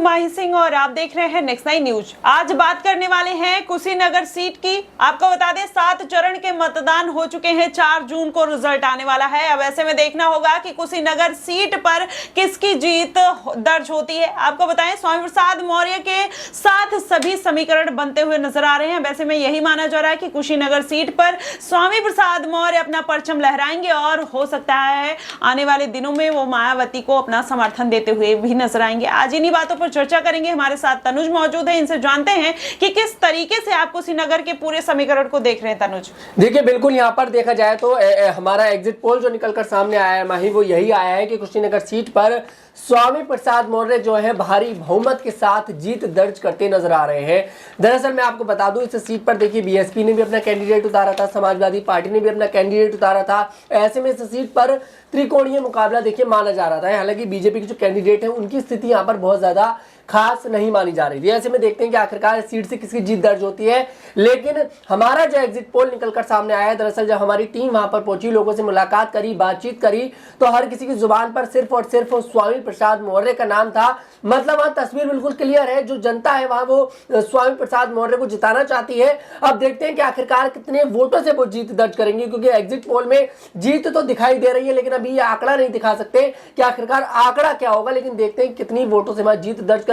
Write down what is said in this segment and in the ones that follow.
माही सिंह और आप देख रहे हैं नेक्स्ट 9 न्यूज। आज बात करने वाले हैं कुशीनगर सीट की। आपको बता दें 7 चरण के मतदान हो चुके हैं, 4 जून को रिजल्ट आने वाला है। अब ऐसे में देखना होगा कि कुशीनगर सीट पर किसकी जीत दर्ज होती है। आपको बताएं स्वामी प्रसाद मौर्य के साथ सभी समीकरण बनते हुए नजर आ रहे हैं। वैसे में यही माना जा रहा है कि कुशीनगर सीट पर स्वामी प्रसाद मौर्य अपना परचम लहराएंगे और हो सकता है आने वाले दिनों में वो मायावती को अपना समर्थन देते हुए भी नजर आएंगे। आज इन्हीं बातों पर चर्चा करेंगे। हमारे साथ तनुज मौजूद है, इनसे जानते हैं कि किस तरीके से आप कुशीनगर के पूरे समीकरण को देख रहे हैं। तनुज देखिए, बिल्कुल यहाँ पर देखा जाए तो हमारा एग्जिट पोल जो निकलकर सामने आया है माही, वो यही आया है कि कुशीनगर सीट पर स्वामी प्रसाद मौर्य जो है भारी बहुमत के साथ जीत दर्ज करते नजर आ रहे हैं। दरअसल मैं आपको बता दूं, इस सीट पर देखिए बीएसपी ने भी अपना कैंडिडेट उतारा था, समाजवादी पार्टी ने भी अपना कैंडिडेट उतारा था। ऐसे में इस सीट पर त्रिकोणीय मुकाबला देखिए माना जा रहा था। हालांकि बीजेपी के जो कैंडिडेट है उनकी स्थिति यहाँ पर बहुत ज्यादा खास नहीं मानी जा रही थी। ऐसे में देखते हैं कि आखिरकार सीट से किसकी जीत दर्ज होती है। लेकिन हमारा जो एग्जिट पोल निकलकर सामने आया है, दरअसल जब हमारी टीम वहां पर पहुंची, लोगों से मुलाकात करी, बातचीत करी, तो हर किसी की जुबान पर सिर्फ और सिर्फ स्वामी प्रसाद मौर्य का नाम था। मतलब वहां तस्वीर बिल्कुल क्लियर है, जो जनता है वहां वो स्वामी प्रसाद मौर्य को जिताना चाहती है। अब देखते हैं कि आखिरकार कितने वोटों से वो जीत दर्ज करेंगे, क्योंकि एग्जिट पोल में जीत तो दिखाई दे रही है, लेकिन अभी ये आंकड़ा नहीं दिखा सकते कि आखिरकार आंकड़ा क्या होगा। लेकिन देखते हैं कितनी वोटों से वहां जीत दर्ज करेंगे।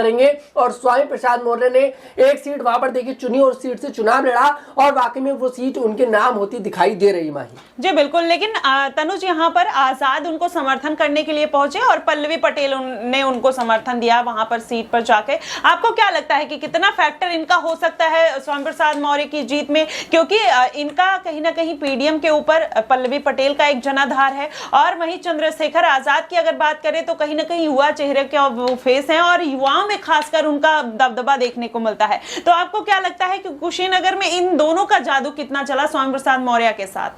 और स्वामी प्रसाद मौर्य ने एक सीट वहां पर देखिए चुनी और सीट से चुनाव लड़ा और वाकई में वो सीट उनके नाम होती दिखाई दे रही माही। जी बिल्कुल, लेकिन तनुज यहाँ पर आजाद उनको समर्थन करने के लिए पहुंचे और पल्लवी पटेल ने उनको समर्थन दिया वहां पर सीट पर जाके। आपको क्या लगता है कि कितना फैक्टर इनका हो सकता है स्वामी प्रसाद मौर्य की जीत में, क्योंकि इनका कहीं ना कहीं पीडीएम के ऊपर पल्लवी पटेल का एक जनाधार है और वहीं चंद्रशेखर आजाद की अगर बात करें तो कहीं ना कहीं युवा चेहरे के वो फेस हैं और युवाओं में खासकर उनका दबदबा देखने को मिलता है। तो आपको क्या लगता है कि कुशीनगर में इन दोनों का जादू कितना चला स्वामी प्रसाद मौर्य के साथ?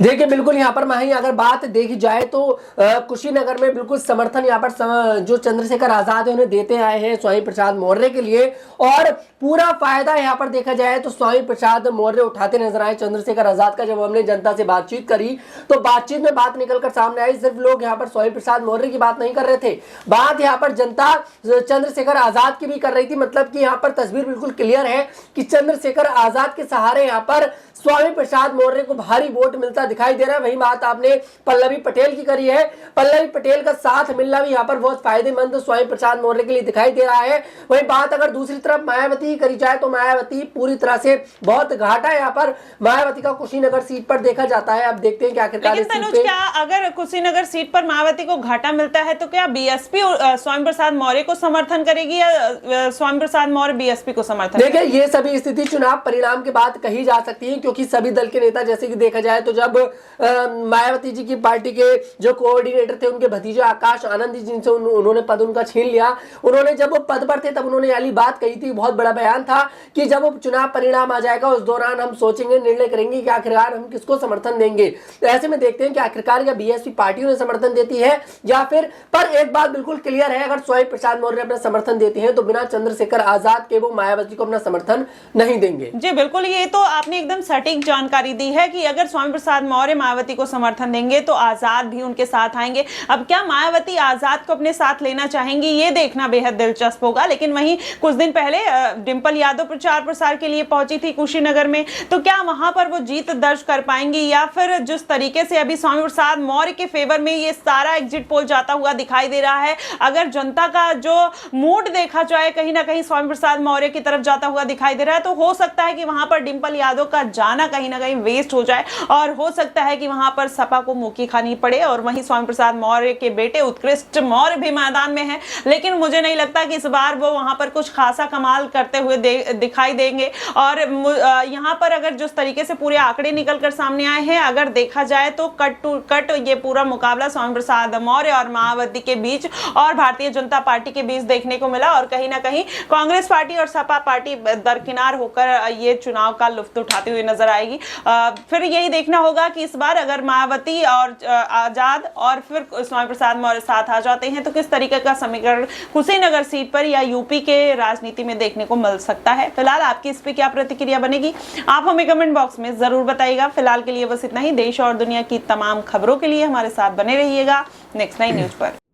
देखिए बिल्कुल, यहाँ पर माही अगर बात देखी जाए तो कुशीनगर में बिल्कुल समर्थन यहाँ पर जो चंद्रशेखर आजाद है उन्हें देते आए हैं स्वामी प्रसाद मौर्य के लिए, और पूरा फायदा यहाँ पर देखा जाए तो स्वामी प्रसाद मौर्य उठाते नजर आए। चंद्रशेखर आजाद का जब हमने जनता से बातचीत करी तो बातचीत में बात निकलकर सामने आई, सिर्फ लोग यहाँ पर स्वामी प्रसाद मौर्य की बात नहीं कर रहे थे, बात यहाँ पर जनता चंद्रशेखर आजाद की भी कर रही थी। मतलब कि यहाँ पर तस्वीर बिल्कुल क्लियर है कि चंद्रशेखर आजाद के सहारे यहाँ पर स्वामी प्रसाद मौर्य को भारी वोट मिलता दिखाई दे रहा है। वही बात आपने पल्लवी पटेल की करी है, पल्लवी पटेल का साथ मिलना भी यहाँ पर बहुत फायदेमंद स्वामी प्रसाद मौर्य के लिए दिखाई दे रहा है। वही बात अगर दूसरी तरफ मायावती की करी जाए तो मायावती पूरी तरह से बहुत घाटा यहाँ पर मायावती का कुशीनगर सीट पर देखा जाता है। अब देखते हैं कि आखिरकार क्या अगर कुशीनगर सीट पर मायावती को घाटा मिलता है तो क्या बीएसपी स्वामी प्रसाद मौर्य को समर्थन करेगी या स्वामी प्रसाद मौर्य बीएसपी को समर्थन? देखिए ये सभी स्थिति चुनाव परिणाम के बाद कही जा सकती है, क्योंकि सभी दल के नेता, जैसे कि देखा जाए तो जब मायावती जी की पार्टी के जो कोऑर्डिनेटर थे उनके भतीजे आकाश आनंद जी, जिनसे उन्होंने पद उनका छीन लिया, उन्होंने जब वो पद पर थे तब उन्होंने वाली बात कही थी, बहुत बड़ा बयान था कि जब वो चुनाव परिणाम आ जाएगा उस दौरान हम सोचेंगे, निर्णय करेंगे कि आखिरकार हम किसको समर्थन देंगे। तो ऐसे में देखते हैं कि आखिरकार या बीएसपी पार्टी उन्हें समर्थन देती है या फिर, पर एक बात बिल्कुल क्लियर है, अगर स्वामी प्रसाद मौर्य अपना समर्थन देते हैं तो बिना चंद्रशेखर आजाद के वो मायावती को अपना समर्थन नहीं देंगे। जी बिल्कुल, ये तो आपने एकदम सटीक जानकारी दी है कि अगर स्वामी प्रसाद मौर्य मायावती को समर्थन देंगे तो आजाद भी उनके साथ आएंगे। अब क्या मायावती आजाद को अपने साथ लेना चाहेंगी, ये देखना बेहद दिलचस्प होगा। लेकिन वहीं कुछ दिन पहले डिंपल यादव प्रचार प्रसार के लिए पहुंची थी कुशीनगर में, तो क्या वहां पर वो जीत दर्ज कर पाएंगी या फिर जिस तरीके से अभी स्वामी प्रसाद मौर्य के फेवर में ये सारा एग्जिट पोल जाता हुआ दिखाई दे रहा है, अगर जनता का जो मूड देखा जाए कहीं ना कहीं स्वामी प्रसाद मौर्य की तरफ जाता हुआ दिखाई दे रहा है, तो हो सकता है कि वहां पर डिंपल यादव का जाना कहीं ना कहीं वेस्ट हो जाए और हो सकता है कि वहां पर सपा को मुक्की खानी पड़े। और वहीं स्वामी प्रसाद मौर्य के बेटे उत्कृष्ट मौर्य भी मैदान में हैं, लेकिन मुझे नहीं लगता कि इस बार वो वहां पर कुछ खासा कमाल करते हुए दिखाई देंगे। और यहां पर अगर जिस तरीके से पूरे आंकड़े निकलकर सामने आए हैं, अगर देखा जाए तो कट टू कट ये पूरा मुकाबला स्वामी प्रसाद मौर्य और मायावती के बीच और भारतीय जनता पार्टी के बीच देखने को मिला और कहीं ना कहीं कांग्रेस पार्टी और सपा पार्टी दरकिनार होकर ये चुनाव का लुत्फ उठाती हुई नजर आएगी। फिर यही देखना होगा कि इस बार अगर मायावती और आजाद और फिर स्वामी प्रसाद मौर्य साथ आ जाते हैं तो किस तरीके का समीकरण कुशीनगर सीट पर या यूपी के राजनीति में देखने को मिल सकता है। फिलहाल आपकी इस पे क्या प्रतिक्रिया बनेगी, आप हमें कमेंट बॉक्स में जरूर बताइएगा। फिलहाल के लिए बस इतना ही। देश और दुनिया की तमाम खबरों के लिए हमारे साथ बने रहिएगा नेक्स्ट 9 न्यूज पर।